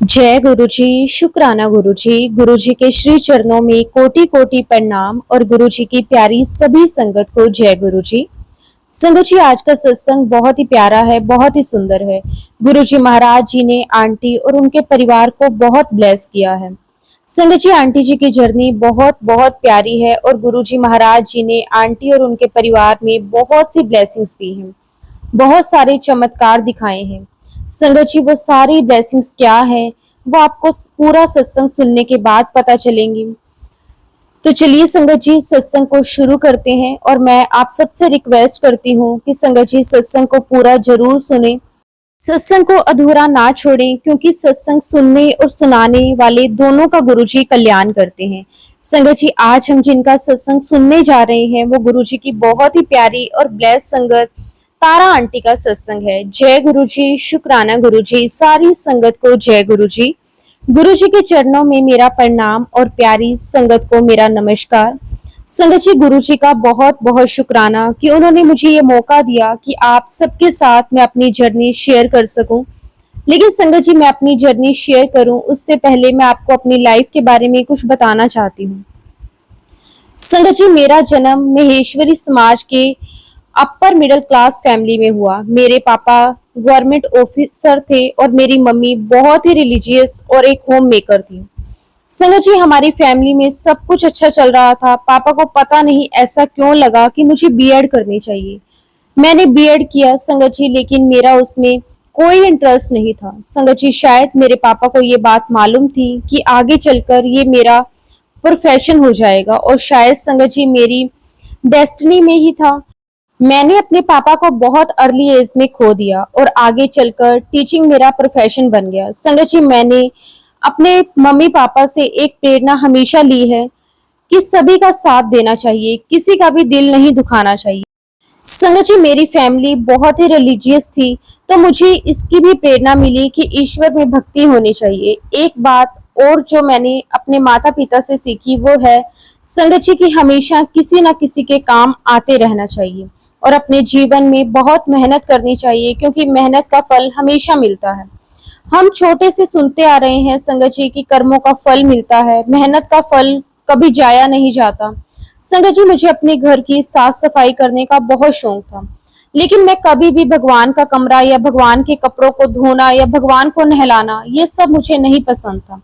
जय गुरु जी। शुक्राना गुरु जी। गुरु जी के श्री चरणों में कोटि कोटि प्रणाम और गुरु जी की प्यारी सभी संगत को जय गुरु जी। संगत जी, आज का सत्संग बहुत ही प्यारा है, बहुत ही सुंदर है। गुरु जी महाराज जी ने आंटी और उनके परिवार को बहुत ब्लेस किया है। संगत जी, आंटी जी की जर्नी बहुत बहुत प्यारी है और गुरु जी महाराज जी ने आंटी और उनके परिवार में बहुत सी ब्लेसिंग्स दी हैं, बहुत सारे चमत्कार दिखाए हैं। संगत जी, वो सारी ब्लेसिंग्स क्या है वो आपको पूरा सत्संग सुनने के बाद पता चलेंगी। तो चलिए संगत जी, सत्संग को शुरू करते हैं और मैं आप सबसे रिक्वेस्ट करती हूँ कि संगत जी सत्संग को पूरा जरूर सुने, सत्संग को अधूरा ना छोड़ें, क्योंकि सत्संग सुनने और सुनाने वाले दोनों का गुरुजी कल्याण करते हैं। संगत जी, आज हम जिनका सत्संग सुनने जा रहे हैं वो गुरुजी की बहुत ही प्यारी और ब्लेस संगत तारा आंटी का सत्संग है। जय गुरु जी। शुक्राना गुरु जी। सारी संगत को जय गुरु जी। गुरु जी के चरणों में मेरा प्रणाम और प्यारी संगत को मेरा नमस्कार। संगत जी, गुरु जी का बहुत बहुत शुक्राना कि उन्होंने मुझे ये मौका दिया कि आप सबके साथ मैं अपनी जर्नी शेयर कर सकूं। लेकिन संगत जी, मैं अपनी जर्नी शेयर करूं उससे पहले मैं आपको अपनी लाइफ के बारे में कुछ बताना चाहती हूँ। संगत जी, मेरा जन्म महेश्वरी समाज के अपर मिडिल क्लास फैमिली में हुआ। मेरे पापा गवर्नमेंट ऑफिसर थे और मेरी मम्मी बहुत ही रिलीजियस और एक होम मेकर थी। संगत जी, हमारी फैमिली में सब कुछ अच्छा चल रहा था। पापा को पता नहीं ऐसा क्यों लगा कि मुझे बीएड करनी चाहिए। मैंने बीएड किया संगत जी, लेकिन मेरा उसमें कोई इंटरेस्ट नहीं था। संगत जी, शायद मेरे पापा को ये बात मालूम थी कि आगे चलकर ये मेरा प्रोफेशन हो जाएगा और शायद संगत जी मेरी डेस्टिनी में ही था। मैंने अपने पापा को बहुत अर्ली एज में खो दिया और आगे चलकर टीचिंग मेरा प्रोफेशन बन गया। संगत जी, मैंने अपने मम्मी पापा से एक प्रेरणा हमेशा ली है कि सभी का साथ देना चाहिए, किसी का भी दिल नहीं दुखाना चाहिए। संगत जी, मेरी फैमिली बहुत ही रिलीजियस थी, तो मुझे इसकी भी प्रेरणा मिली कि ईश्वर में भक्ति होनी चाहिए। एक बात और जो मैंने अपने माता पिता से सीखी वो है संगत जी कि हमेशा किसी न किसी के काम आते रहना चाहिए और अपने जीवन में बहुत मेहनत करनी चाहिए, क्योंकि मेहनत का फल हमेशा मिलता है। हम छोटे से सुनते आ रहे हैं संगत जी कि कर्मों का फल मिलता है, मेहनत का फल कभी जाया नहीं जाता। संगत जी, मुझे अपने घर की साफ सफाई करने का बहुत शौक था, लेकिन मैं कभी भी भगवान का कमरा या भगवान के कपड़ों को धोना या भगवान को नहलाना ये सब मुझे नहीं पसंद था।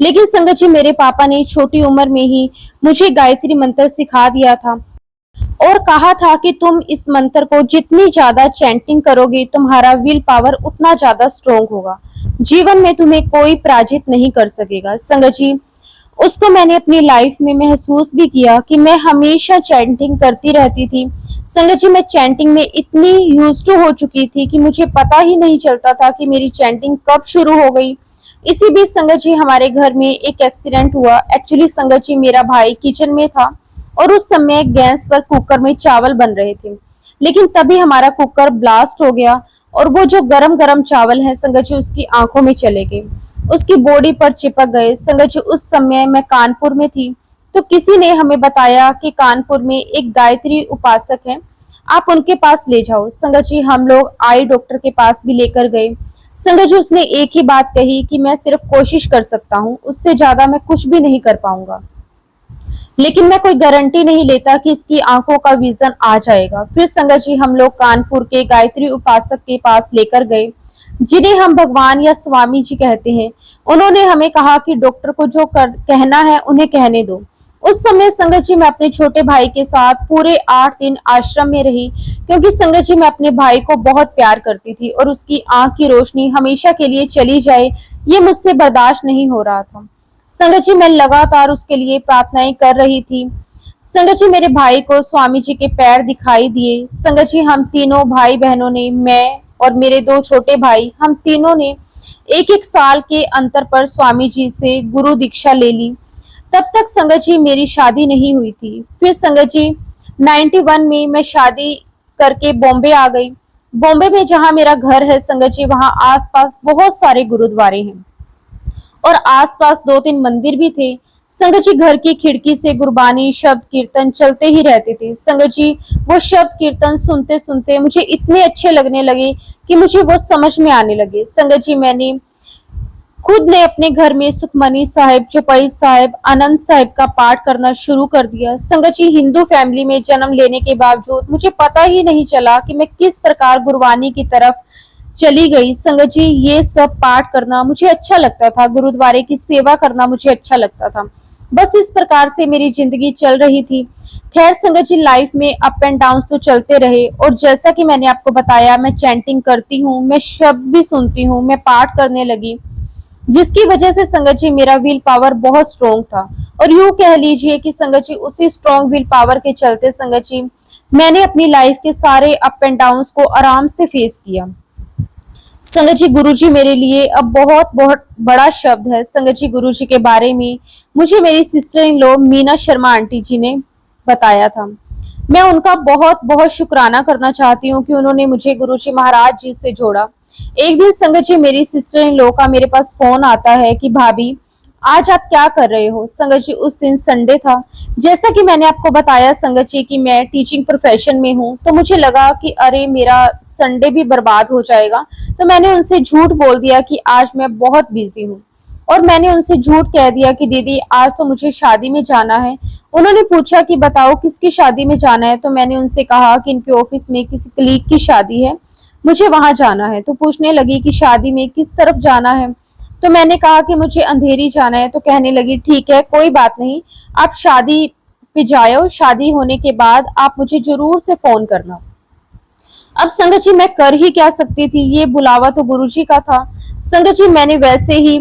लेकिन संगत जी, मेरे पापा ने छोटी उम्र में ही मुझे गायत्री मंत्र सिखा दिया था और कहा था कि तुम इस मंत्र को जितनी ज्यादा चैंटिंग करोगे तुम्हारा विल पावर उतना ज्यादा स्ट्रोंग होगा, जीवन में तुम्हें कोई पराजित नहीं कर सकेगा। संगत जी, उसको मैंने अपनी लाइफ में महसूस भी किया कि मैं हमेशा चैंटिंग करती रहती थी। संगत जी, मैं चैंटिंग में इतनी यूज्ड टू हो चुकी थी कि मुझे पता ही नहीं चलता था कि मेरी चैंटिंग कब शुरू हो गई। इसी बीच संगत जी, हमारे घर में एक एक्सीडेंट हुआ। एक्चुअली संगत जी, मेरा भाई किचन में था और उस समय गैस पर कुकर में चावल बन रहे थे, लेकिन तभी हमारा कुकर ब्लास्ट हो गया और वो जो गरम गरम चावल है संगत जी उसकी आंखों में चले गए, उसकी बॉडी पर चिपक गए। संगत जी, उस समय मैं कानपुर में थी, तो किसी ने हमें बताया कि कानपुर में एक गायत्री उपासक है, आप उनके पास ले जाओ। संगत जी, हम लोग आई डॉक्टर के पास भी लेकर गए। संगत जी, उसने एक ही बात कही कि मैं सिर्फ कोशिश कर सकता हूँ, उससे ज्यादा मैं कुछ भी नहीं कर पाऊंगा, लेकिन मैं कोई गारंटी नहीं लेता कि इसकी आंखों का विजन आ जाएगा। फिर संगत जी, हम लोग कानपुर के गायत्री उपासक के पास लेकर गए, जिन्हें हम भगवान या स्वामी जी कहते हैं। उन्होंने हमें कहा कि डॉक्टर को जो कहना है उन्हें कहने दो। उस समय संगत जी, मैं अपने छोटे भाई के साथ पूरे 8 दिन आश्रम में रही, क्योंकि संगत जी मैं अपने भाई को बहुत प्यार करती थी और उसकी आंख की रोशनी हमेशा के लिए चली जाए ये मुझसे बर्दाश्त नहीं हो रहा था। संगत जी, मैं लगातार उसके लिए प्रार्थनाएं कर रही थी। संगत जी, मेरे भाई को स्वामी जी के पैर दिखाई दिए। संगत जी, हम तीनों भाई बहनों ने, मैं और मेरे 2 छोटे भाई, हम तीनों ने एक एक साल के अंतर पर स्वामी जी से गुरु दीक्षा ले ली। तब तक संगत जी मेरी शादी नहीं हुई थी। फिर संगत जी 91 में मैं शादी करके बॉम्बे आ गई। बॉम्बे में जहाँ मेरा घर है संगत जी, वहाँ आसपास बहुत सारे गुरुद्वारे हैं और आसपास 2-3 मंदिर भी थे। संगत जी, घर की खिड़की से गुरबानी शब्द कीर्तन चलते ही रहते थे। संगत जी, वो शब्द कीर्तन सुनते सुनते मुझे इतने अच्छे लगने लगे कि मुझे वो समझ में आने लगे। संगत जी, मैंने खुद ने अपने घर में सुखमनी साहिब, चौपाई साहिब, आनंद साहिब का पाठ करना शुरू कर दिया। संगत जी, हिंदू फैमिली में जन्म लेने के बावजूद मुझे पता ही नहीं चला कि मैं किस प्रकार गुरबानी की तरफ चली गई। संगत जी, ये सब पाठ करना मुझे अच्छा लगता था, गुरुद्वारे की सेवा करना मुझे अच्छा लगता था। बस इस प्रकार से मेरी जिंदगी चल रही थी। खैर संगत जी, लाइफ में अप एंड डाउन तो चलते रहे, और जैसा कि मैंने आपको बताया, मैं चैंटिंग करती हूँ, मैं शब्द भी सुनती हूँ, मैं पाठ करने लगी, जिसकी वजह से संगत जी मेरा विल पावर बहुत स्ट्रोंग था। और यूं कह लीजिए कि संगत जी, उसी स्ट्रोंग विल पावर के चलते संगत जी, मैंने अपनी लाइफ के सारे अप एंड डाउन को आराम से फेस किया। संगत जी, गुरुजी मेरे लिए अब बहुत बहुत बड़ा शब्द है। संगत जी, गुरुजी के बारे में मुझे मेरी sister in law Meena Sharma aunty ji ने बताया था। मैं उनका बहुत बहुत शुक्राना करना चाहती हूँ कि उन्होंने मुझे गुरुजी महाराज जी से जोड़ा। एक दिन संगत जी, मेरी सिस्टर इन लॉ का मेरे पास फोन आता है कि भाभी, आज आप क्या कर रहे हो। संगत जी, उस दिन संडे था। जैसा कि मैंने आपको बताया संगत जी कि मैं टीचिंग प्रोफेशन में हूँ, तो मुझे लगा कि अरे मेरा संडे भी बर्बाद हो जाएगा। तो मैंने उनसे झूठ बोल दिया कि आज मैं बहुत बिजी हूँ, और मैंने उनसे झूठ कह दिया कि दीदी, आज तो मुझे शादी में जाना है। उन्होंने पूछा कि बताओ किसकी शादी में जाना है, तो मैंने उनसे कहा कि इनके ऑफिस में किसी कलीग की शादी है, मुझे वहां जाना है। तो पूछने लगी कि शादी में किस तरफ जाना है, तो मैंने कहा कि मुझे अंधेरी जाना है। तो कहने लगी ठीक है, कोई बात नहीं, आप शादी पे जाओ, शादी होने के बाद आप मुझे जरूर से फोन करना। अब संगत जी, मैं कर ही क्या सकती थी, ये बुलावा तो गुरुजी का था। संगत जी, मैंने वैसे ही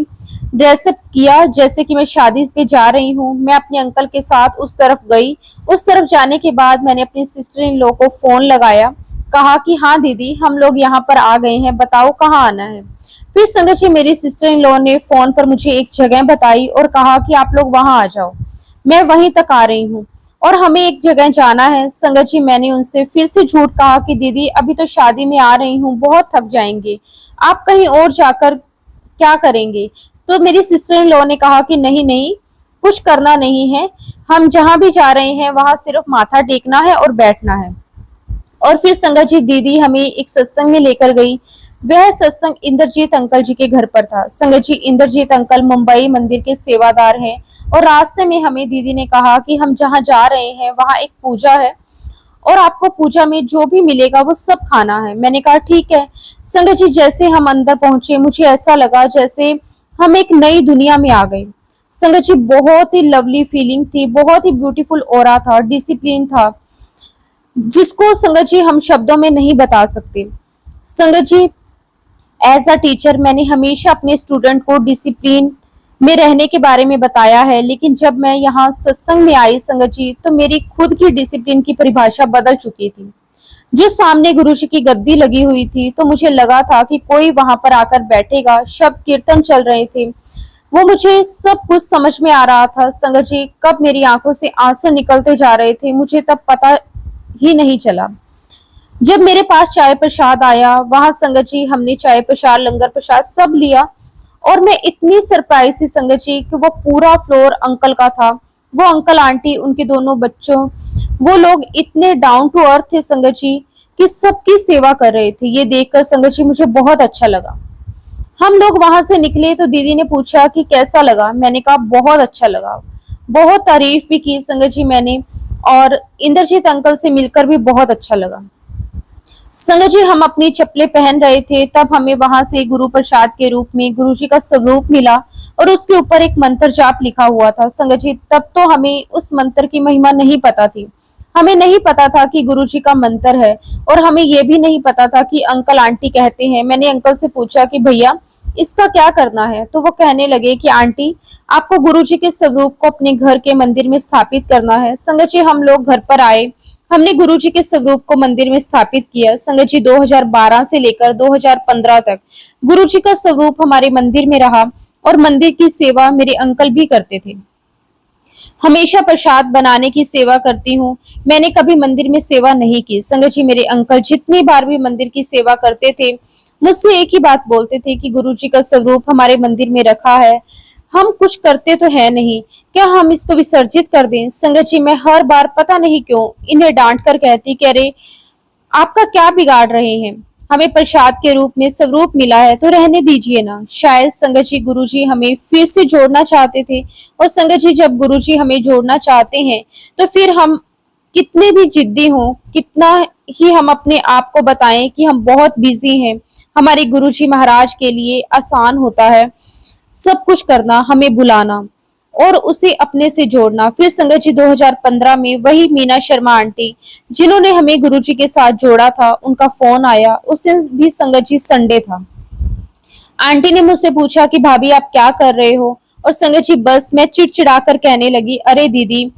ड्रेसअप किया जैसे कि मैं शादी पे जा रही हूँ। मैं अपने अंकल के साथ उस तरफ गई। उस तरफ जाने के बाद मैंने अपनी सिस्टर इन लॉ को फोन लगाया, कहा कि हाँ दीदी, हम लोग यहाँ पर आ गए हैं, बताओ कहाँ आना है। फिर संगत जी, मेरी सिस्टर इन लॉ ने फोन पर मुझे एक जगह बताई और कहा कि आप लोग वहां आ जाओ, मैं वहीं तक आ रही हूँ और हमें एक जगह जाना है। संगत जी, मैंने उनसे फिर से झूठ कहा कि दीदी, अभी तो शादी में आ रही हूँ, बहुत थक जाएंगे, आप कहीं और जाकर क्या करेंगे। तो मेरी सिस्टर इन लॉ ने कहा कि नहीं नहीं, कुछ करना नहीं है, हम जहां भी जा रहे हैं वहां सिर्फ माथा टेकना है और बैठना है। और फिर संगत जी, दीदी हमें एक सत्संग में लेकर गई। वह सत्संग इंद्रजीत अंकल जी के घर पर था। संगत जी, इंद्रजीत अंकल मुंबई मंदिर के सेवादार हैं, और रास्ते में हमें दीदी ने कहा कि हम जहाँ जा रहे हैं वहाँ एक पूजा है, और आपको पूजा में जो भी मिलेगा वो सब खाना है। मैंने कहा ठीक है। संगत जी, जैसे हम अंदर पहुंचे, मुझे ऐसा लगा जैसे हम एक नई दुनिया में आ गए। संगत जी, बहुत ही लवली फीलिंग थी, बहुत ही ब्यूटीफुल ऑरा था, डिसिप्लिन था, जिसको संगत जी हम शब्दों में नहीं बता सकते। संगत जी, एज अ टीचर मैंने हमेशा अपने स्टूडेंट को डिसिप्लिन में रहने के बारे में बताया है, लेकिन जब मैं यहाँ सत्संग में आई संगत जी, तो मेरी खुद की डिसिप्लिन की परिभाषा बदल चुकी थी। जो सामने गुरु जी की गद्दी लगी हुई थी, तो मुझे लगा था कि कोई वहां पर आकर बैठेगा। शब्द कीर्तन चल रहे थे, वो मुझे सब कुछ समझ में आ रहा था। संगत जी, कब मेरी आंखों से आंसू निकलते जा रहे थे मुझे तब पता ही नहीं चला। जब मेरे पास चाय प्रसाद आया, वहां संगत जी हमने चाय प्रसाद, लंगर प्रसाद सब लिया, और मैं इतनी सरप्राइज थी संगत जी कि वो पूरा फ्लोर अंकल का था। वो अंकल आंटी, उनके दोनों बच्चों, वो लोग इतने डाउन टू अर्थ थे संगत जी कि सबकी सेवा कर रहे थे। ये देखकर संगत जी मुझे बहुत अच्छा लगा। हम लोग वहां से निकले तो दीदी ने पूछा कि कैसा लगा। मैंने कहा बहुत अच्छा लगा। बहुत तारीफ भी की संगत जी मैंने, और इंद्रजीत अंकल से मिलकर भी बहुत अच्छा लगा। संगत जी, हम अपनी चप्पलें पहन रहे थे, तब हमें वहां से गुरु प्रसाद के रूप में गुरु जी का स्वरूप मिला, और उसके ऊपर एक मंत्र जाप लिखा हुआ था। संगत जी, तब तो हमें उस मंत्र की महिमा नहीं पता थी। हमें नहीं पता था कि गुरु जी का मंत्र है, और हमें यह भी नहीं पता था कि अंकल आंटी कहते हैं। मैंने अंकल से पूछा कि भैया इसका क्या करना है, तो वो कहने लगे कि आंटी, आपको गुरु जी के स्वरूप को अपने घर के मंदिर में स्थापित करना है। संगत जी, हम लोग घर पर आए, हमने गुरु जी के स्वरूप को मंदिर में स्थापित किया। संगत जी, 2012 से लेकर 2015 तक गुरु जी का स्वरूप हमारे मंदिर में रहा, और मंदिर की सेवा मेरे अंकल भी करते थे। हमेशा प्रसाद बनाने की सेवा करती हूँ, मैंने कभी मंदिर में सेवा नहीं की। संगत जी, मेरे अंकल जितनी बार भी मंदिर की सेवा करते थे, मुझसे एक ही बात बोलते थे कि गुरु जी का स्वरूप हमारे मंदिर में रखा है, हम कुछ करते तो है नहीं, क्या हम इसको विसर्जित कर दें। संगत जी, मैं हर बार पता नहीं क्यों इन्हें डांट कर कहती कि अरे आपका क्या बिगाड़ रहे हैं, हमें प्रसाद के रूप में स्वरूप मिला है तो रहने दीजिए ना। शायद संगत जी गुरुजी हमें फिर से जोड़ना चाहते थे। और संगत जी जब गुरुजी हमें जोड़ना चाहते हैं तो फिर हम कितने भी जिद्दी हों, कितना ही हम अपने आप को बताएं कि हम बहुत बिजी हैं, हमारे गुरुजी महाराज के लिए आसान होता है सब कुछ करना, हमें बुलाना और उसे अपने से जोड़ना। फिर संगत जी 2015 में वही मीना शर्मा आंटी जिन्होंने हमें गुरुजी के साथ जोड़ा था, उनका फोन आया। उस दिन भी संगत जी संडे था। आंटी ने मुझसे पूछा कि भाभी आप क्या कर रहे हो। और संगत जी बस मैं चिड़चिड़ा कर कहने लगी, अरे दीदी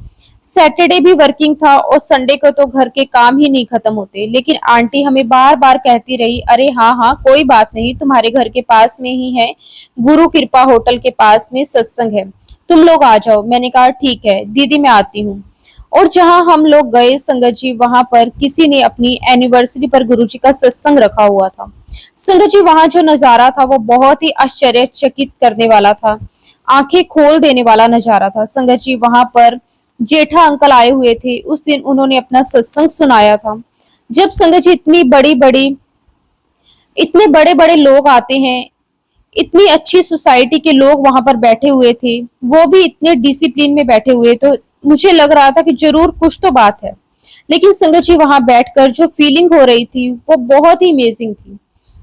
सैटरडे भी वर्किंग था और संडे को तो घर के काम ही नहीं खत्म होते। लेकिन आंटी हमें बार बार कहती रही, अरे हाँ हाँ कोई बात नहीं, तुम्हारे घर के पास में ही है, गुरु कृपा होटल के पास में सत्संग है, तुम लोग आ जाओ। मैंने कहा ठीक है दीदी मैं आती हूँ। और जहां हम लोग गए संगत जी वहां पर किसी ने अपनी एनिवर्सरी पर गुरुजी का सत्संग रखा हुआ था। संगत जी वहां जो नजारा था वो बहुत ही आश्चर्यचकित करने वाला था, आंखें खोल देने वाला नजारा था। संगत जी वहां पर जेठा अंकल आए हुए थे, उस दिन उन्होंने अपना सत्संग सुनाया था। जब संगत जी इतने बड़े बड़े लोग आते हैं, इतनी अच्छी सोसाइटी के लोग वहां पर बैठे हुए थे, वो भी इतने डिसिप्लिन में बैठे हुए, तो मुझे लग रहा था कि जरूर कुछ तो बात है। लेकिन संगत जी वहां बैठकर जो फीलिंग हो रही थी वो बहुत ही अमेजिंग थी।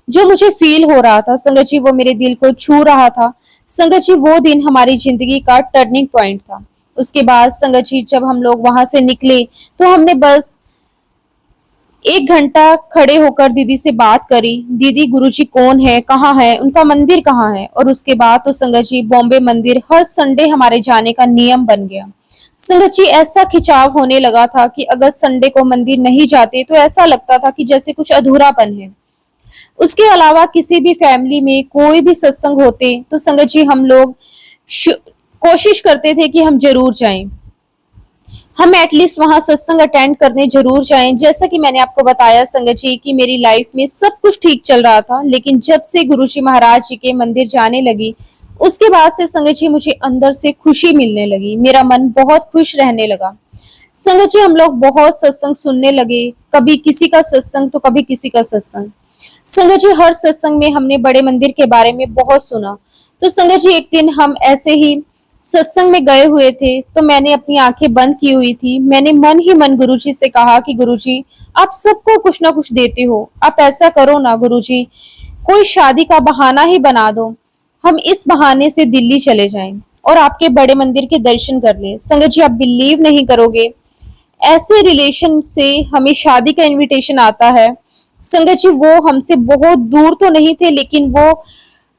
जो मुझे फील हो रहा था संगत जी वो मेरे दिल को छू रहा था। संगत जी वो दिन हमारी जिंदगी का टर्निंग पॉइंट था। उसके बाद संगत जी जब हम लोग वहां से निकले तो हमने बस 1 घंटा खड़े होकर दीदी से बात करी, दीदी गुरुजी कौन है, कहाँ है, उनका मंदिर कहाँ है। और उसके बाद तो संगत जी बॉम्बे मंदिर हर संडे हमारे जाने का नियम बन गया। संगत जी ऐसा खिंचाव होने लगा था कि अगर संडे को मंदिर नहीं जाते तो ऐसा लगता था कि जैसे कुछ अधूरापन है। उसके अलावा किसी भी फैमिली में कोई भी सत्संग होते तो संगत जी हम लोग कोशिश करते थे कि हम जरूर जाएं, हम एटलीस्ट वहां सत्संग अटेंड करने जरूर जाएं। जैसा कि मैंने आपको बताया संगत जी कि मेरी लाइफ में सब कुछ ठीक चल रहा था, लेकिन जब से गुरुजी महाराज जी के मंदिर जाने लगी उसके बाद से संगत जी मुझे अंदर से खुशी मिलने लगी, मेरा मन बहुत खुश रहने लगा। संगत जी हम लोग बहुत सत्संग सुनने लगे, कभी किसी का सत्संग तो कभी किसी का सत्संग। संगत जी हर सत्संग में हमने बड़े मंदिर के बारे में बहुत सुना। तो संगत जी एक दिन हम ऐसे ही सत्संग में गए हुए थे तो मैंने अपनी आंखें बंद की हुई थी। मैंने मन ही मन गुरुजी से कहा कि गुरुजी आप सबको कुछ ना कुछ देते हो, आप ऐसा करो ना गुरुजी, कोई शादी का बहाना ही बना दो, हम इस बहाने से दिल्ली चले जाएं और आपके बड़े मंदिर के दर्शन कर लें। संगत जी आप बिलीव नहीं करोगे, ऐसे रिलेशन से हमें शादी का इनविटेशन आता है। संगत जी वो हमसे बहुत दूर तो नहीं थे लेकिन वो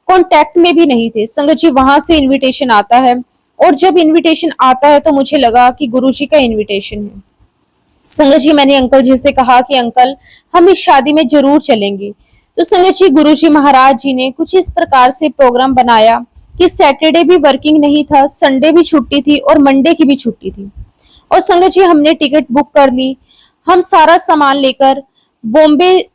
कांटेक्ट में भी नहीं थे। संगत जी वहां से इनविटेशन आता है और जब इनविटेशन आता है तो मुझे लगा कि गुरुजी का इनविटेशन है। संगत जी मैंने अंकल जी से कहा कि अंकल हम इस शादी में जरूर चलेंगे। तो संगत जी गुरुजी महाराज जी ने कुछ इस प्रकार से प्रोग्राम बनाया कि सैटरडे भी वर्किंग नहीं था, संडे भी छुट्टी थी और मंडे की भी छुट्टी थी। और संगत जी हमने टिकट बुक कर ली, हम सारा सामान लेकर बॉम्बे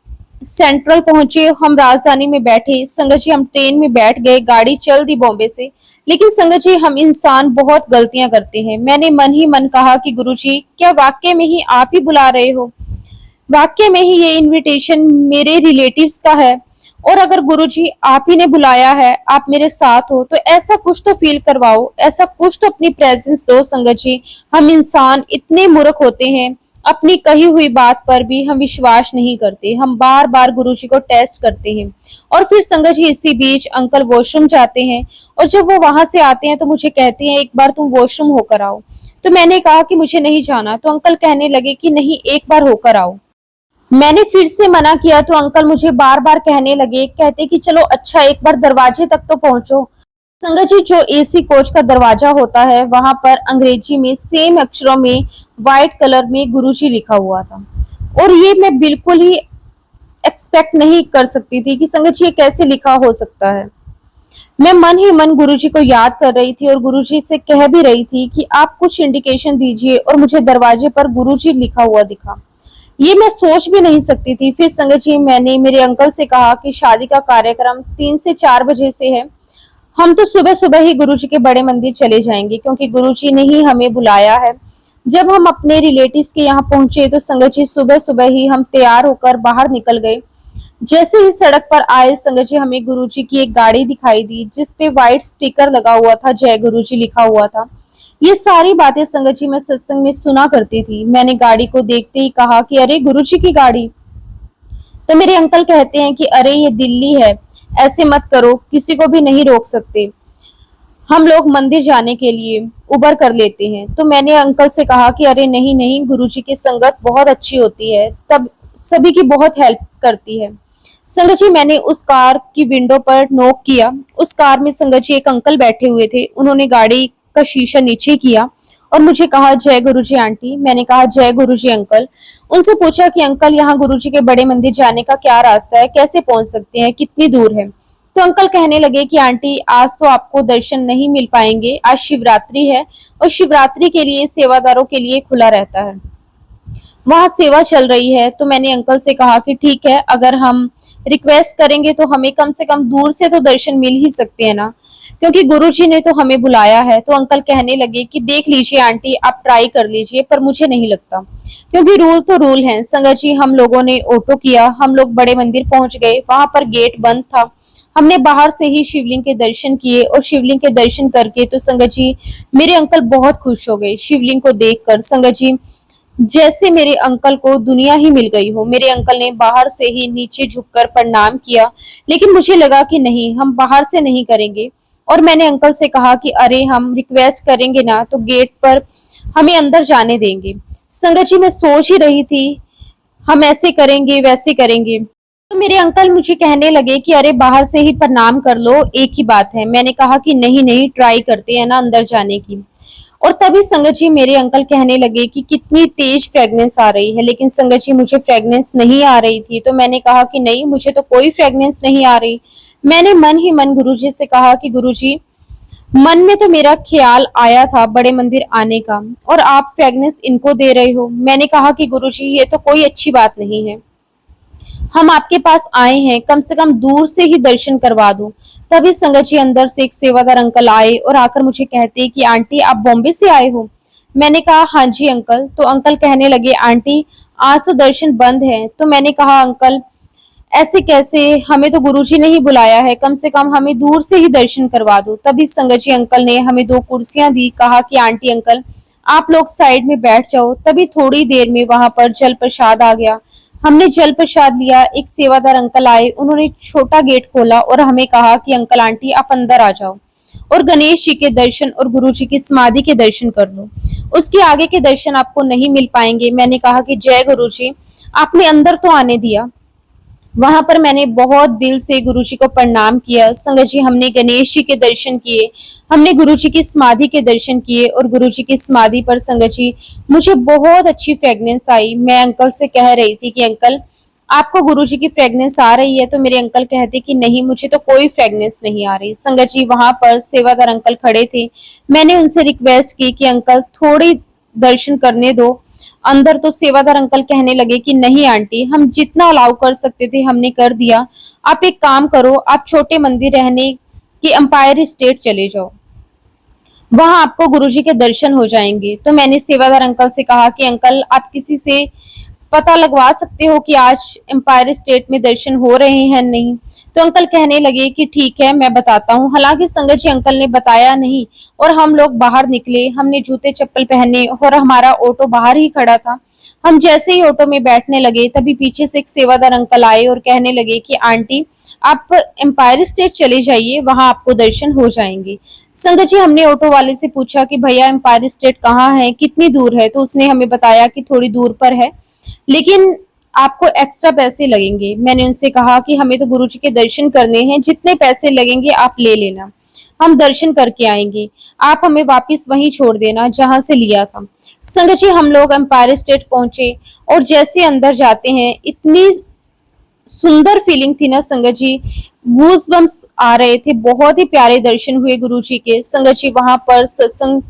सेंट्रल पहुंचे, हम राजधानी में बैठे। संगत जी हम ट्रेन में बैठ गए, गाड़ी चल दी बॉम्बे से। लेकिन संगत जी हम इंसान बहुत गलतियां करते हैं। मैंने मन ही मन कहा कि गुरुजी क्या वाकई में ही आप ही बुला रहे हो, वाकई में ही ये इनविटेशन मेरे रिलेटिव्स का है, और अगर गुरुजी आप ही ने बुलाया है, आप मेरे साथ हो, तो ऐसा कुछ तो फील करवाओ, ऐसा कुछ तो अपनी प्रेजेंस दो। संगत जी हम इंसान इतने मूर्ख होते हैं, अपनी कही हुई बात पर भी हम विश्वास नहीं करते, हम बार बार गुरुजी को टेस्ट करते हैं। और फिर संगत जी इसी बीच अंकल वॉशरूम जाते हैं और जब वो वहां से आते हैं तो मुझे कहते हैं एक बार तुम वॉशरूम होकर आओ। तो मैंने कहा कि मुझे नहीं जाना, तो अंकल कहने लगे कि नहीं एक बार होकर आओ। मैंने फिर से मना किया तो अंकल मुझे बार बार कहने लगे, कहते कि चलो अच्छा एक बार दरवाजे तक तो पहुंचो। संगत जी जो एसी कोच का दरवाजा होता है वहां पर अंग्रेजी में सेम अक्षरों में व्हाइट कलर में गुरुजी लिखा हुआ था, और ये मैं बिल्कुल ही एक्सपेक्ट नहीं कर सकती थी कि संगत जी ये कैसे लिखा हो सकता है। मैं मन ही मन गुरुजी को याद कर रही थी और गुरुजी से कह भी रही थी कि आप कुछ इंडिकेशन दीजिए, और मुझे दरवाजे पर गुरुजी लिखा हुआ दिखा। ये मैं सोच भी नहीं सकती थी। फिर संगत जी मैंने मेरे अंकल से कहा कि शादी का कार्यक्रम 3 से 4 बजे से है, हम तो सुबह सुबह ही गुरुजी के बड़े मंदिर चले जाएंगे क्योंकि गुरुजी ने ही हमें बुलाया है। जब हम अपने रिलेटिव्स के यहाँ पहुंचे तो संगत जी सुबह सुबह ही हम तैयार होकर बाहर निकल गए। जैसे ही सड़क पर आए संगत जी, हमें गुरुजी की एक गाड़ी दिखाई दी जिस पे व्हाइट स्टिकर लगा हुआ था, जय गुरुजी लिखा हुआ था। ये सारी बातें संगत जी मैं सत्संग में सुना करती थी। मैंने गाड़ी को देखते ही कहा कि अरे गुरुजी की गाड़ी। तो मेरे अंकल कहते हैं कि अरे ये दिल्ली है, ऐसे मत करो, किसी को भी नहीं रोक सकते। हम लोग मंदिर जाने के लिए उबर कर लेते हैं। तो मैंने अंकल से कहा कि अरे नहीं नहीं, गुरुजी की संगत बहुत अच्छी होती है, तब सभी की बहुत हेल्प करती है। संगत जी, मैंने उस कार की विंडो पर नॉक किया। उस कार में संगत जी एक अंकल बैठे हुए थे। उन्होंने गाड़ी का शीशा नीचे किया और मुझे कहा जय गुरुजी आंटी। मैंने कहा जय गुरुजी अंकल। उनसे पूछा कि अंकल, यहाँ गुरुजी के बड़े मंदिर जाने का क्या रास्ता है, कैसे पहुंच सकते हैं, कितनी दूर है। तो अंकल कहने लगे कि आंटी, आज तो आपको दर्शन नहीं मिल पाएंगे, आज शिवरात्रि है और शिवरात्रि के लिए सेवादारों के लिए खुला रहता है, वहां सेवा चल रही है। तो मैंने अंकल से कहा कि ठीक है, अगर हम रिक्वेस्ट करेंगे तो हमें कम से कम दूर से तो दर्शन मिल ही सकते हैं ना, क्योंकि गुरुजी ने तो हमें बुलाया है। तो अंकल कहने लगे कि देख लीजिए आंटी, आप ट्राई कर लीजिए, पर मुझे नहीं लगता, क्योंकि रूल तो रूल है। संगत जी, हम लोगों ने ऑटो किया, हम लोग बड़े मंदिर पहुंच गए। वहां पर गेट बंद था। हमने बाहर से ही शिवलिंग के दर्शन किए और शिवलिंग के दर्शन करके तो संगत जी मेरे अंकल बहुत खुश हो गए शिवलिंग को देखकर। संगत जी, जैसे मेरे अंकल को दुनिया ही मिल गई हो। मेरे अंकल ने बाहर से ही नीचे झुककर प्रणाम किया, लेकिन मुझे लगा कि नहीं, हम बाहर से नहीं करेंगे। और मैंने अंकल से कहा कि अरे हम रिक्वेस्ट करेंगे ना तो गेट पर हमें अंदर जाने देंगे। संगत जी, मैं सोच ही रही थी हम ऐसे करेंगे वैसे करेंगे, तो मेरे अंकल मुझे कहने लगे कि अरे बाहर से ही प्रणाम कर लो, एक ही बात है। मैंने कहा कि नहीं नहीं, ट्राई करते हैं ना अंदर जाने की। और तभी संगत जी मेरे अंकल कहने लगे कि कितनी तेज फ्रेगनेंस आ रही है, लेकिन संगत जी मुझे फ्रेगनेंस नहीं आ रही थी। तो मैंने कहा कि नहीं, मुझे तो कोई फ्रेगनेंस नहीं आ रही। मैंने मन ही मन गुरुजी से कहा कि गुरुजी, मन में तो मेरा ख्याल आया था बड़े मंदिर आने का, और आप फ्रेगनेंस इनको दे रहे हो। मैंने कहा कि गुरुजी, ये तो कोई अच्छी बात नहीं है, हम आपके पास आए हैं, कम से कम दूर से ही दर्शन करवा दो। तभी संगत जी अंदर से एक सेवादार अंकल आए और आकर मुझे कहते कि आंटी, आप बॉम्बे से आए हो। मैंने कहा हाँ जी अंकल। तो अंकल कहने लगे आंटी, आज तो दर्शन बंद है। तो मैंने कहा अंकल, ऐसे कैसे, हमें तो गुरुजी ने ही बुलाया है, कम से कम हमें दूर से ही दर्शन करवा दो। तभी संगत जी अंकल ने हमें 2 कुर्सियां दी, कहा कि आंटी अंकल आप लोग साइड में बैठ जाओ। तभी थोड़ी देर में वहां पर जल प्रसाद आ गया। हमने जल प्रसाद लिया। एक सेवादार अंकल आए, उन्होंने छोटा गेट खोला और हमें कहा कि अंकल आंटी आप अंदर आ जाओ और गणेश जी के दर्शन और गुरु जी की समाधि के दर्शन कर लो, उसके आगे के दर्शन आपको नहीं मिल पाएंगे। मैंने कहा कि जय गुरु जी, आपने अंदर तो आने दिया। वहां पर मैंने बहुत दिल से गुरुजी को प्रणाम किया। संगत जी, हमने गणेश जी के दर्शन किए, हमने गुरुजी की समाधि के दर्शन किए और गुरुजी की समाधि पर संगत जी मुझे बहुत अच्छी फ्रेगनेंस आई। मैं अंकल से कह रही थी कि अंकल, आपको गुरुजी की फ्रेगनेंस आ रही है। तो मेरे अंकल कहते कि नहीं, मुझे तो कोई फ्रेगनेंस नहीं आ रही। संगत जी, वहां पर सेवादार अंकल खड़े थे। मैंने उनसे रिक्वेस्ट की कि अंकल थोड़ी दर्शन करने दो अंदर। तो सेवादार अंकल कहने लगे कि नहीं आंटी, हम जितना अलाउ कर सकते थे हमने कर दिया। आप एक काम करो, आप छोटे मंदिर रहने की एम्पायर स्टेट चले जाओ, वहां आपको गुरुजी के दर्शन हो जाएंगे। तो मैंने सेवादार अंकल से कहा कि अंकल, आप किसी से पता लगवा सकते हो कि आज एम्पायर स्टेट में दर्शन हो रहे हैं नहीं। तो अंकल कहने लगे कि ठीक है, मैं बताता हूँ। हालांकि संगत जी अंकल ने बताया नहीं और हम लोग बाहर निकले। हमने जूते चप्पल पहने और हमारा ऑटो बाहर ही खड़ा था। हम जैसे ही ऑटो में बैठने लगे तभी पीछे से एक सेवादार अंकल आए और कहने लगे कि आंटी, आप एम्पायर स्टेट चले जाइए, वहां आपको दर्शन हो जाएंगे। संगत जी, हमने ऑटो वाले से पूछा कि भैया एम्पायर स्टेट कहाँ है, कितनी दूर है। तो उसने हमें बताया कि थोड़ी दूर पर है, लेकिन आपको एक्स्ट्रा पैसे लगेंगे। मैंने उनसे कहा कि हमें तो गुरुजी के दर्शन करने हैं, जितने पैसे लगेंगे आप ले लेना, हम दर्शन करके आएंगे, आप हमें वापस वहीं छोड़ देना जहां से लिया था। संगत जी, हम लोग एम्पायर स्टेट पहुंचे और जैसे अंदर जाते हैं इतनी सुंदर फीलिंग थी ना संगत जी, गूज बम्स आ रहे थे। बहुत ही प्यारे दर्शन हुए गुरुजी के। संगत जी, वहां पर सत्संग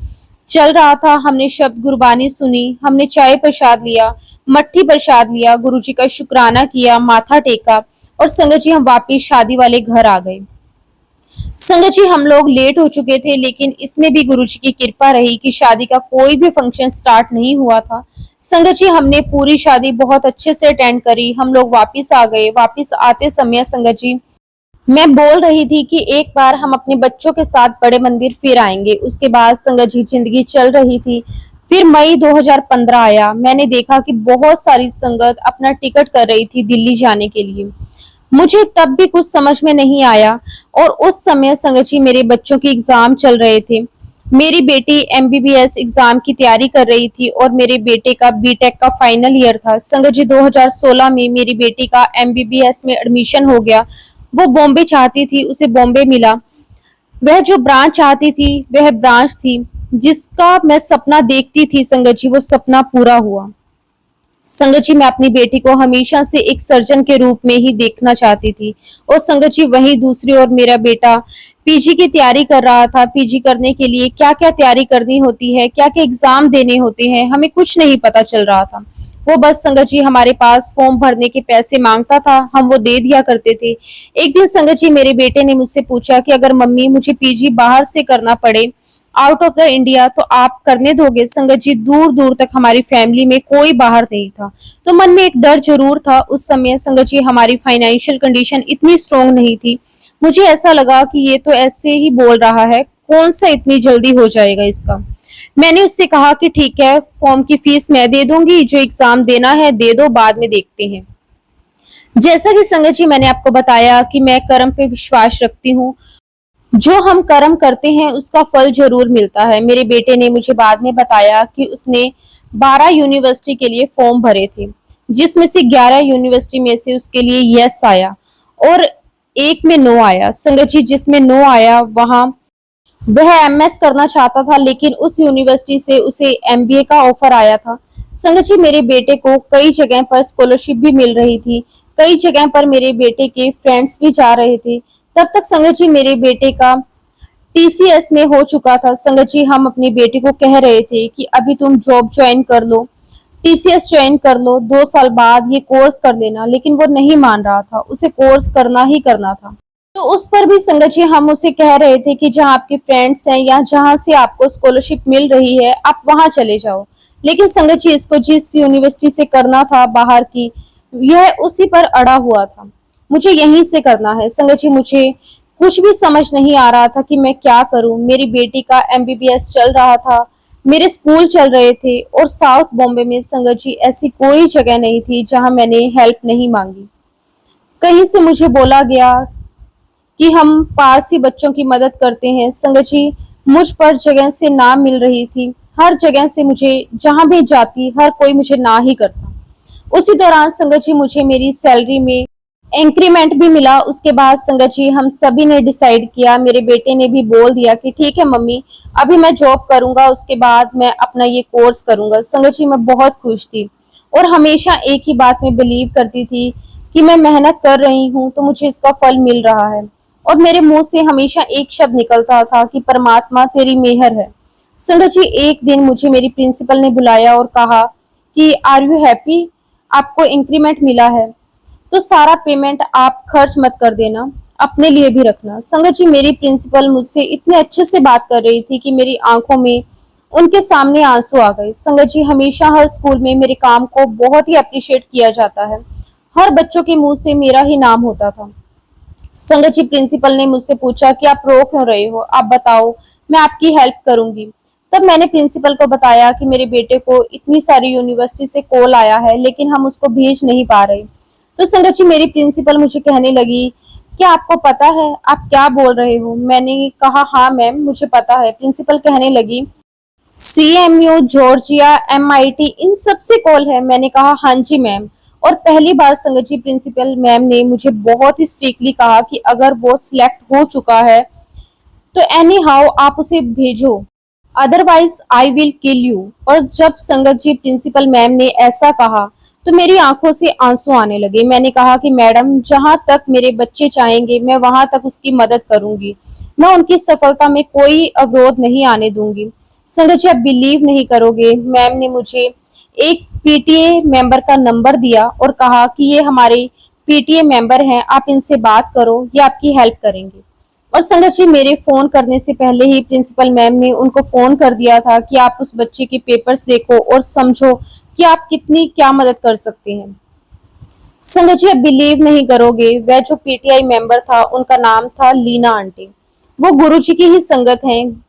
चल रहा था, हमने शब्द गुरबानी सुनी, हमने चाय प्रसाद लिया, मट्ठी प्रसाद लिया, गुरुजी का शुक्राना किया, माथा टेका और संगत जी हम वापिस शादी वाले घर आ गए। संगत जी हम लोग लेट हो चुके थे, लेकिन इसमें भी गुरुजी की कृपा रही कि शादी का कोई भी फंक्शन स्टार्ट नहीं हुआ था। संगत जी हमने पूरी शादी बहुत अच्छे से अटेंड करी। हम लोग वापिस आ गए। वापिस आते समय संगत जी मैं बोल रही थी कि एक बार हम अपने बच्चों के साथ बड़े मंदिर फिर आएंगे। उसके बाद संगत जी जिंदगी चल रही थी। फिर मई 2015 आया। मैंने देखा कि बहुत सारी संगत अपना टिकट कर रही थी दिल्ली जाने के लिए। मुझे तब भी कुछ समझ में नहीं आया। और उस समय संगत जी मेरे बच्चों के एग्जाम चल रहे थे। मेरी बेटी एमबीबीएस एग्जाम की तैयारी कर रही थी और मेरे बेटे का बीटेक का फाइनल ईयर था। संगत जी 2016 में मेरी बेटी का एमबीबीएस में एडमिशन हो गया। वो बॉम्बे चाहती थी, उसे बॉम्बे मिला। वह जो ब्रांच चाहती थी वह ब्रांच थी। जिसका मैं सपना देखती थी संगत जी वो सपना पूरा हुआ। संगत जी मैं अपनी बेटी को हमेशा से एक सर्जन के रूप में ही देखना चाहती थी। और संगत जी वहीं दूसरी ओर मेरा बेटा पीजी की तैयारी कर रहा था। पीजी करने के लिए क्या क्या तैयारी करनी होती है, क्या क्या एग्जाम देने होते हैं, हमें कुछ नहीं पता चल रहा था। वो बस संगत जी हमारे पास फॉर्म भरने के पैसे मांगता था, हम वो दे दिया करते थे। एक दिन संगत जी मेरे बेटे ने मुझसे पूछा कि अगर मम्मी मुझे पीजी बाहर से करना पड़े, आउट ऑफ द इंडिया, तो आप करने दोगे? संगत जी दूर दूर तक हमारी फैमिली में कोई बाहर नहीं था। तो मन में एक डर जरूर था उस समय। संगत जी हमारी फाइनेंशियल कंडीशन इतनी स्ट्रांग नहीं थी। मुझे ऐसा लगा कि ये तो ऐसे ही बोल रहा है, कौन सा इतनी जल्दी हो जाएगा इसका। मैंने उससे कहा कि ठीक है, फॉर्म की फीस मैं दे दूंगी, जो एग्जाम देना है दे दो, बाद में देखते हैं। जैसा कि संगत जी मैंने आपको बताया कि मैं कर्म पे विश्वास रखती हूँ। जो हम कर्म करते हैं उसका फल जरूर मिलता है। मेरे बेटे ने मुझे बाद में बताया कि उसने 12 यूनिवर्सिटी के लिए फॉर्म भरे थे, जिसमें से 11 यूनिवर्सिटी में से उसके लिए यस आया और एक में नो आया। संगत जी जिसमें नो आया वहां वह एमएस करना चाहता था, लेकिन उस यूनिवर्सिटी से उसे एमबीए का ऑफर आया था। संगत जी मेरे बेटे को कई जगह पर स्कॉलरशिप भी मिल रही थी। कई जगह पर मेरे बेटे के फ्रेंड्स भी जा रहे थे। तब तक संगत जी मेरे बेटे का टीसीएस में हो चुका था। संगत जी हम अपने बेटे को कह रहे थे कि अभी तुम जॉब ज्वाइन कर लो, टीसीएस ज्वाइन कर लो, 2 साल बाद ये कोर्स कर लेना, लेकिन वो नहीं मान रहा था। उसे कोर्स करना ही करना था। तो उस पर भी संगत जी हम उसे कह रहे थे कि जहाँ आपके फ्रेंड्स हैं या जहाँ से आपको स्कॉलरशिप मिल रही है आप वहां चले जाओ। लेकिन संगत जी इसको जिस यूनिवर्सिटी से करना था बाहर की, यह उसी पर अड़ा हुआ था। मुझे यहीं से करना है। संगत जी मुझे कुछ भी समझ नहीं आ रहा था कि मैं क्या करूं। मेरी बेटी का एमबीबीएस चल रहा था, मेरे स्कूल चल रहे थे, और साउथ बॉम्बे में संगत जी ऐसी कोई जगह नहीं थी जहां मैंने हेल्प नहीं मांगी। कहीं से मुझे बोला गया कि हम पारसी बच्चों की मदद करते हैं। संगत जी मुझ पर जगह से ना मिल रही थी। हर जगह से मुझे जहां भी जाती हर कोई मुझे ना ही करता। उसी दौरान संगत जी मुझे मेरी सैलरी में इंक्रीमेंट भी मिला। उसके बाद संगत जी हम सभी ने डिसाइड किया, मेरे बेटे ने भी बोल दिया कि ठीक है मम्मी, अभी मैं जॉब करूंगा, उसके बाद मैं अपना ये कोर्स करूंगा। संगत जी मैं बहुत खुश थी और हमेशा एक ही बात में बिलीव करती थी कि मैं मेहनत कर रही हूँ तो मुझे इसका फल मिल रहा है। और मेरे मुंह से हमेशा एक शब्द निकलता था कि परमात्मा तेरी मेहर है। संगत जी एक दिन मुझे मेरी प्रिंसिपल ने बुलाया और कहा कि आर यू हैप्पी, आपको इंक्रीमेंट मिला है, तो सारा पेमेंट आप खर्च मत कर देना, अपने लिए भी रखना। संगत जी मेरी प्रिंसिपल मुझसे इतने अच्छे से बात कर रही थी कि मेरी आंखों में उनके सामने आंसू आ गए। संगत जी हमेशा हर स्कूल में मेरे काम को बहुत ही अप्रिशिएट किया जाता है। हर बच्चों के मुंह से मेरा ही नाम होता था। संगत जी प्रिंसिपल ने मुझसे पूछा कि आप रो क्यों रहे हो, आप बताओ, मैं आपकी हेल्प करूंगी। तब मैंने प्रिंसिपल को बताया कि मेरे बेटे को इतनी सारी यूनिवर्सिटी से कॉल आया है, लेकिन हम उसको भेज नहीं पा रहे। तो संगत जी मेरी प्रिंसिपल मुझे कहने लगी, क्या आपको पता है आप क्या बोल रहे हो? मैंने कहा हाँ मैम मुझे पता है। प्रिंसिपल कहने लगी, सीएमयू, जॉर्जिया, एमआईटी, इन सब से कॉल है? मैंने कहा हाँ जी मैम। और पहली बार संगत जी प्रिंसिपल मैम ने मुझे बहुत ही स्ट्रिक्टली कहा कि अगर वो सिलेक्ट हो चुका है तो एनी हाउ आप उसे भेजो, otherwise I will kill you. और जब संगत जी प्रिंसिपल मैम ने ऐसा कहा तो मेरी आंखों से आंसू आने लगे। मैंने कहा कि मैडम जहां तक मेरे बच्चे चाहेंगे मैं वहां तक उसकी मदद करूंगी, मैं उनकी सफलता में कोई अवरोध नहीं आने दूंगी। संगत जी आप बिलीव नहीं करोगे, मैम ने मुझे एक पीटीए मेंबर का नंबर दिया और कहा कि ये हमारे पीटीए मेंबर हैं, आप इनसे बात करो, ये आपकी हेल्प करेंगे। और संगत जी मेरे फोन करने से पहले ही प्रिंसिपल मैम ने उनको फोन कर दिया था कि आप उस बच्चे के पेपर्स देखो और समझो कि आप कितनी क्या मदद कर सकते हैं। संगत जी, अब बिलीव नहीं करोगे, वह जो पीटीआई मेंबर था उनका नाम था लीना आंटी। वो गुरुजी की ही संगत हैं।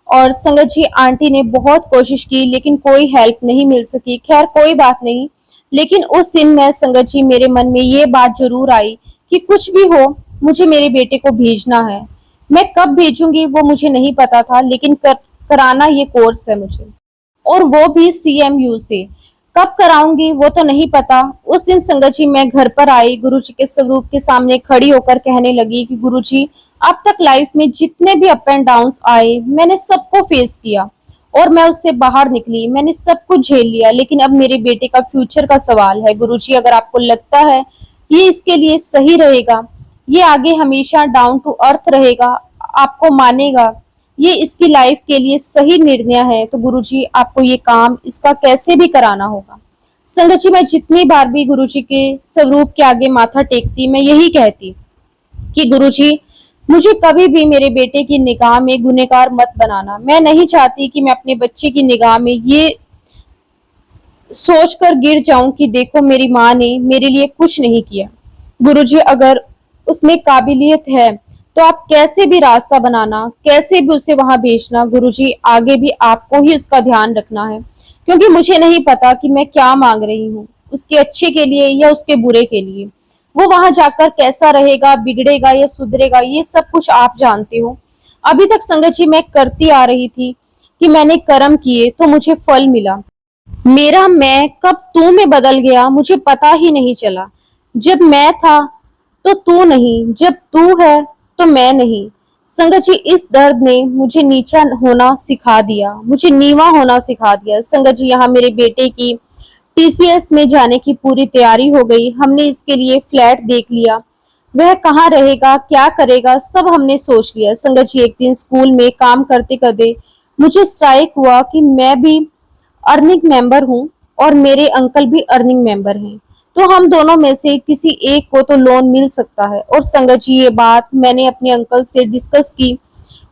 और संगत जी, आंटी ने बहुत कोशिश की लेकिन कोई हेल्प नहीं मिल सकी। खैर कोई बात नहीं, लेकिन उस दिन मैं संगत जी मेरे मन में ये बात जरूर आई कि कुछ भी हो मुझे मेरे बेटे को भेजना है। मैं कब भेजूंगी वो मुझे नहीं पता था, लेकिन कराना ये कोर्स है मुझे, और वो भी सीएमयू से। कब कराऊंगी वो तो नहीं पता। उस दिन संगत जी मैं घर पर आई, गुरुजी के स्वरूप के सामने खड़ी होकर कहने लगी कि गुरुजी, अब तक लाइफ में जितने भी अप एंड डाउन्स आए मैंने सबको फेस किया और मैं उससे बाहर निकली, मैंने सब कुछ झेल लिया, लेकिन अब मेरे बेटे का फ्यूचर का सवाल है। गुरुजी, अगर आपको लगता है ये इसके लिए सही रहेगा, ये आगे हमेशा डाउन टू अर्थ रहेगा, आपको मानेगा, ये इसकी लाइफ के लिए सही निर्णय है, तो गुरुजी आपको ये काम इसका कैसे भी कराना होगा। संगत जी, मैं जितनी बार भी गुरुजी के स्वरूप के आगे माथा टेकती, मैं यही कहती कि गुरुजी, मुझे कभी भी मेरे बेटे की निगाह में गुनहगार मत बनाना। मैं नहीं चाहती कि मैं अपने बच्चे की निगाह में ये सोचकर गिर जाऊं कि देखो मेरी माँ ने मेरे लिए कुछ नहीं किया। गुरुजी, अगर उसमें काबिलियत है तो आप कैसे भी रास्ता बनाना, कैसे भी उसे वहां भेजना। गुरुजी, आगे भी आपको ही उसका ध्यान रखना है, क्योंकि मुझे नहीं पता कि मैं क्या मांग रही हूँ, उसके अच्छे के लिए या उसके बुरे के लिए। वो वहां जाकर कैसा रहेगा, बिगड़ेगा या सुधरेगा, ये सब कुछ आप जानते हो। अभी तक संगत जी मैं करती आ रही थी कि मैंने कर्म किए तो मुझे फल मिला। मेरा मैं कब तू में बदल गया मुझे पता ही नहीं चला। जब मैं था तो तू नहीं, जब तू है तो मैं नहीं। संगत जी, इस दर्द ने मुझे नीचा होना सिखा दिया, मुझे नीवा होना सिखा दिया। संगत जी, यहाँ मेरे बेटे की टीसीएस में जाने की पूरी तैयारी हो गई। हमने इसके लिए फ्लैट देख लिया, वह कहाँ रहेगा, क्या करेगा, सब हमने सोच लिया। संगत जी, एक दिन स्कूल में काम करते करते मुझे स्ट्राइक हुआ कि मैं भी अर्निंग मेंबर हूँ और मेरे अंकल भी अर्निंग मेंबर हैं, तो हम दोनों में से किसी एक को तो लोन मिल सकता है। और संगत जी, ये बात मैंने अपने अंकल से डिस्कस की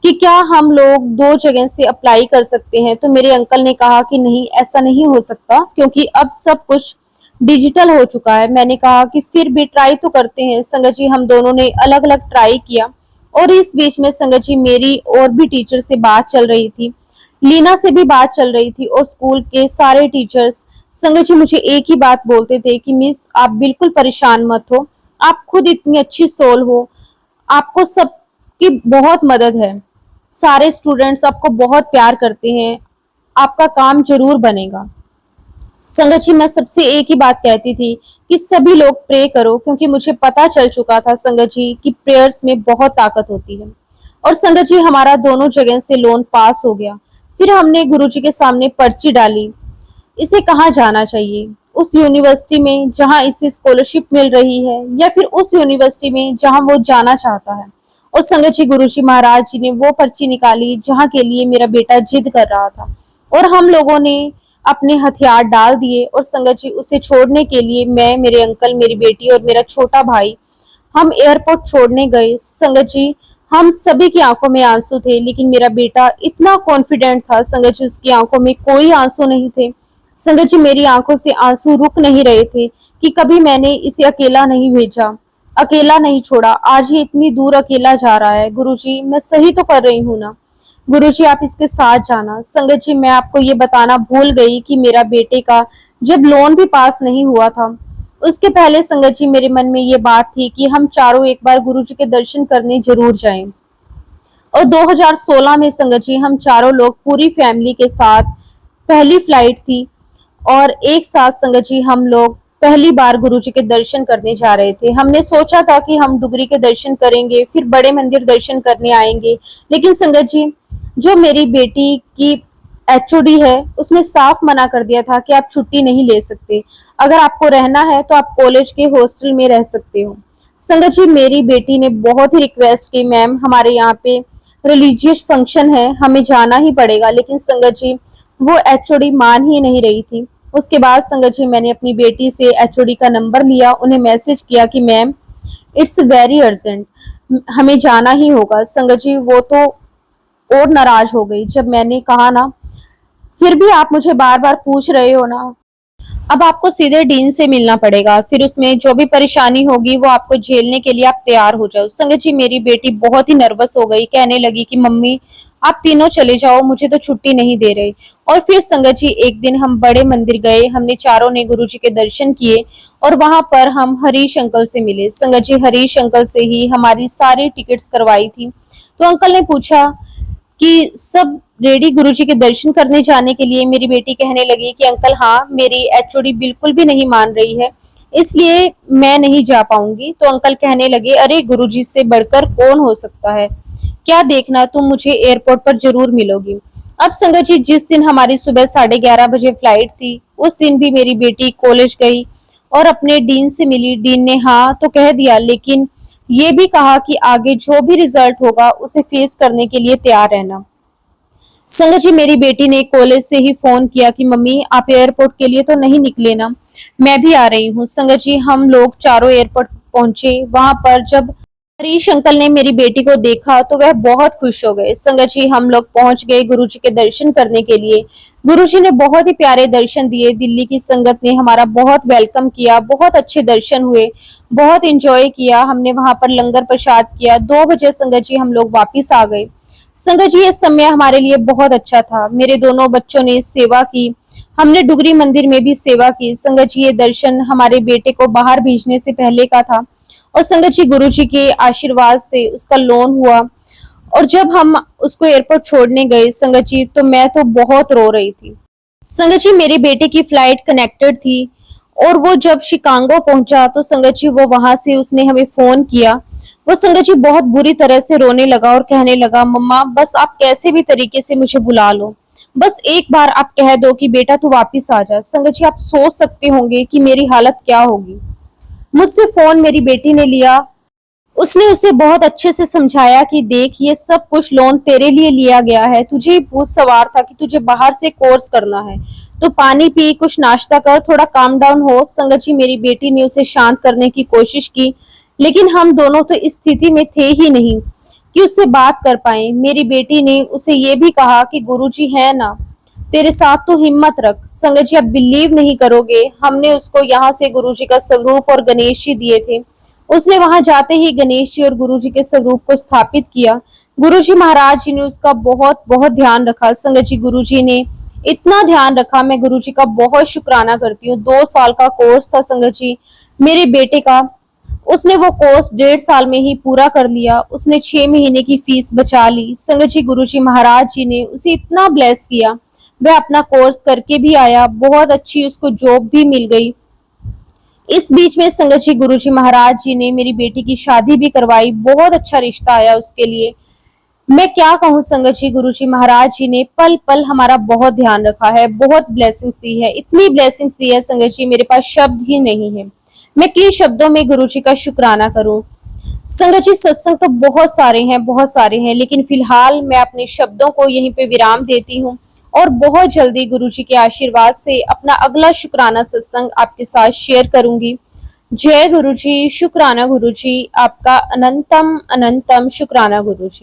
कि क्या हम लोग दो जगह से अप्लाई कर सकते हैं, तो मेरे अंकल ने कहा कि नहीं, ऐसा नहीं हो सकता, क्योंकि अब सब कुछ डिजिटल हो चुका है। मैंने कहा कि फिर भी ट्राई तो करते हैं। संगत जी, हम दोनों ने अलग अलग ट्राई किया, और इस बीच में संगत जी मेरी और भी टीचर से बात चल रही थी, लीना से भी बात चल रही थी, और स्कूल के सारे टीचर्स संगत जी मुझे एक ही बात बोलते थे कि मिस, आप बिल्कुल परेशान मत हो, आप खुद इतनी अच्छी सोल हो, आपको सबकी बहुत मदद है, सारे स्टूडेंट्स आपको बहुत प्यार करते हैं, आपका काम जरूर बनेगा। संगत जी, मैं सबसे एक ही बात कहती थी कि सभी लोग प्रे करो, क्योंकि मुझे पता चल चुका था संगत जी कि प्रेयर्स में बहुत ताकत होती है। और संगत जी, हमारा दोनों जगह से लोन पास हो गया। फिर हमने गुरुजी के सामने पर्ची डाली, इसे कहाँ जाना चाहिए, उस यूनिवर्सिटी में जहाँ इसे स्कॉलरशिप मिल रही है, या फिर उस यूनिवर्सिटी में जहाँ वो जाना चाहता है। और संगत जी, गुरुजी महाराज जी ने वो पर्ची निकाली जहाँ के लिए मेरा बेटा जिद कर रहा था, और हम लोगों ने अपने हथियार डाल दिए। और संगत जी, उसे छोड़ने के लिए मैं, मेरे अंकल, मेरी बेटी और मेरा छोटा भाई, हम एयरपोर्ट छोड़ने गए। संगत जी, हम सभी की आंखों में आंसू थे, लेकिन मेरा बेटा इतना कॉन्फिडेंट था। संगत जी, उसकी आंखों में कोई आंसू नहीं थे। संगत जी, मेरी आंखों से आंसू रुक नहीं रहे थे कि कभी मैंने इसे अकेला नहीं भेजा, अकेला नहीं छोड़ा, आज ये इतनी दूर अकेला जा रहा है। गुरुजी, मैं सही तो कर रही हूँ ना? गुरुजी, आप इसके साथ जाना। संगत जी, मैं आपको ये बताना भूल गई कि मेरा बेटे का जब लोन भी पास नहीं हुआ था, उसके पहले संगत जी मेरे मन में ये बात थी कि हम चारों एक बार गुरुजी के दर्शन करने जरूर जाएं। और 2016 में संगत जी हम चारों लोग पूरी फैमिली के साथ, पहली फ्लाइट थी, और एक साथ संगत जी हम लोग पहली बार गुरुजी के दर्शन करने जा रहे थे। हमने सोचा था कि हम डुगरी के दर्शन करेंगे, फिर बड़े मंदिर दर्शन करने आएंगे, लेकिन संगत जी जो मेरी बेटी की एचओडी है उसने साफ मना कर दिया था कि आप छुट्टी नहीं ले सकते, अगर आपको रहना है तो आप कॉलेज के हॉस्टल में रह सकते हो। संगत जी, मेरी बेटी ने बहुत ही रिक्वेस्ट की, मैम हमारे यहाँ पे रिलीजियस फंक्शन है, हमें जाना ही पड़ेगा, लेकिन संगत जी वो एचओडी मान ही नहीं रही थी। उसके बाद संगत जी मैंने अपनी बेटी से एचओडी का नंबर लिया, उन्हें मैसेज किया कि मैम इट्स वेरी अर्जेंट, हमें जाना ही होगा। संगत जी वो तो और नाराज हो गई जब मैंने कहा ना, फिर भी आप मुझे बार बार पूछ रहे हो ना, अब आपको सीधे डीन से मिलना पड़ेगा, फिर उसमें जो भी परेशानी होगी वो आपको झेलने के लिए आप तैयार हो जाओ। संगत जी मेरी बेटी बहुत ही नर्वस हो गई, कहने लगी कि मम्मी आप तीनों चले जाओ, मुझे तो छुट्टी नहीं दे रहे। और फिर संगत जी एक दिन हम बड़े मंदिर गए, हमने चारों ने गुरु जी के दर्शन किए और वहां पर हम हरीश अंकल से मिले। संगत जी हरीश अंकल से ही हमारी सारी टिकट्स करवाई थी। तो अंकल ने पूछा कि सब रेडी गुरुजी के दर्शन करने जाने के लिए। मेरी बेटी कहने लगी कि अंकल हाँ, मेरी एचओडी बिल्कुल भी नहीं मान रही है, इसलिए मैं नहीं जा पाऊंगी। तो अंकल कहने लगे, अरे गुरुजी से बढ़कर कौन हो सकता है, क्या देखना, तुम मुझे एयरपोर्ट पर जरूर मिलोगी। अब संगत जी जिस दिन हमारी सुबह 11:30 बजे फ्लाइट थी, उस दिन भी मेरी बेटी कॉलेज गई और अपने डीन से मिली। डीन ने हाँ तो कह दिया, लेकिन ये भी कहा कि आगे जो भी रिजल्ट होगा उसे फेस करने के लिए तैयार रहना। संगत जी मेरी बेटी ने कॉलेज से ही फोन किया कि मम्मी आप एयरपोर्ट के लिए तो नहीं निकले ना, मैं भी आ रही हूँ। संगत जी हम लोग चारों एयरपोर्ट पहुंचे। वहां पर जब हरीश अंकल ने मेरी बेटी को देखा तो वह बहुत खुश हो गए। संगत जी हम लोग पहुंच गए गुरुजी के दर्शन करने के लिए। गुरुजी ने बहुत ही प्यारे दर्शन दिए, दिल्ली की संगत ने हमारा बहुत वेलकम किया, बहुत अच्छे दर्शन हुए, बहुत एंजॉय किया हमने। वहां पर लंगर प्रसाद किया। 2 बजे संगत जी हम लोग वापिस आ गए। संगत जी ये समय हमारे लिए बहुत अच्छा था, मेरे दोनों बच्चों ने सेवा की, हमने डुगरी मंदिर में भी सेवा की। संगत जी ये दर्शन हमारे बेटे को बाहर भेजने से पहले का था और संगत जी गुरु जी के आशीर्वाद से उसका लोन हुआ। और जब हम उसको एयरपोर्ट छोड़ने गए संगत जी, तो मैं तो बहुत रो रही थी। संगत जी मेरे बेटे की फ्लाइट कनेक्टेड थी और वो जब शिकागो पहुंचा तो संगत जी वो वहां से उसने हमें फोन किया। वो संगत जी बहुत बुरी तरह से रोने लगा और कहने लगा, मम्मा बस आप कैसे भी तरीके से मुझे बुला लो, बस एक बार आप कह दो कि बेटा तू वापिस आ जा। संगत जी आप सोच सकते होंगे कि मेरी हालत क्या होगी। मुझसे फोन मेरी बेटी ने लिया, उसने उसे बहुत अच्छे से समझाया कि देख ये सब कुछ लोन तेरे लिए लिया गया है, तुझे ही भूत सवार था कि तुझे बाहर से कोर्स करना है, तो पानी पी, कुछ नाश्ता कर, थोड़ा काम डाउन हो। संगत जी मेरी बेटी ने उसे शांत करने की कोशिश की, लेकिन हम दोनों तो इस स्थिति में थे ही नहीं कि उससे बात कर पाए। मेरी बेटी ने उसे ये भी कहा कि गुरुजी है ना तेरे साथ, तो हिम्मत रख। संगत जी आप बिलीव नहीं करोगे, हमने उसको यहाँ से गुरुजी का स्वरूप और गणेश जी दिए थे। उसने वहां जाते ही गणेश जी और गुरुजी के स्वरूप को स्थापित किया। गुरुजी महाराज जी ने उसका बहुत बहुत ध्यान रखा। संगत जी गुरुजी ने इतना ध्यान रखा, मैं गुरुजी का बहुत शुक्राना करती हूँ। 2 साल का कोर्स था संगत जी मेरे बेटे का, उसने वो कोर्स 1.5 साल में ही पूरा कर लिया। उसने 6 महीने की फीस बचा ली। संगत जी गुरुजी महाराज जी ने उसे इतना ब्लेस किया, वह अपना कोर्स करके भी आया, बहुत अच्छी उसको जॉब भी मिल गई। इस बीच में संगत जी गुरुजी महाराज जी ने मेरी बेटी की शादी भी करवाई, बहुत अच्छा रिश्ता आया उसके लिए। मैं क्या कहूँ संगत जी गुरुजी महाराज जी ने पल पल हमारा बहुत ध्यान रखा है, बहुत ब्लेसिंग्स दी है, इतनी ब्लेसिंग्स दी है संगत जी मेरे पास शब्द ही नहीं है, मैं किन शब्दों में गुरुजी का शुक्राना करूं। संगत जी सत्संग तो बहुत सारे हैं, बहुत सारे हैं, लेकिन फिलहाल मैं अपने शब्दों को यहीं पे विराम देती हूँ और बहुत जल्दी गुरुजी के आशीर्वाद से अपना अगला शुक्राना सत्संग आपके साथ शेयर करूंगी। जय गुरुजी, शुक्राना गुरुजी, आपका अनंतम अनंतम शुक्राना गुरुजी।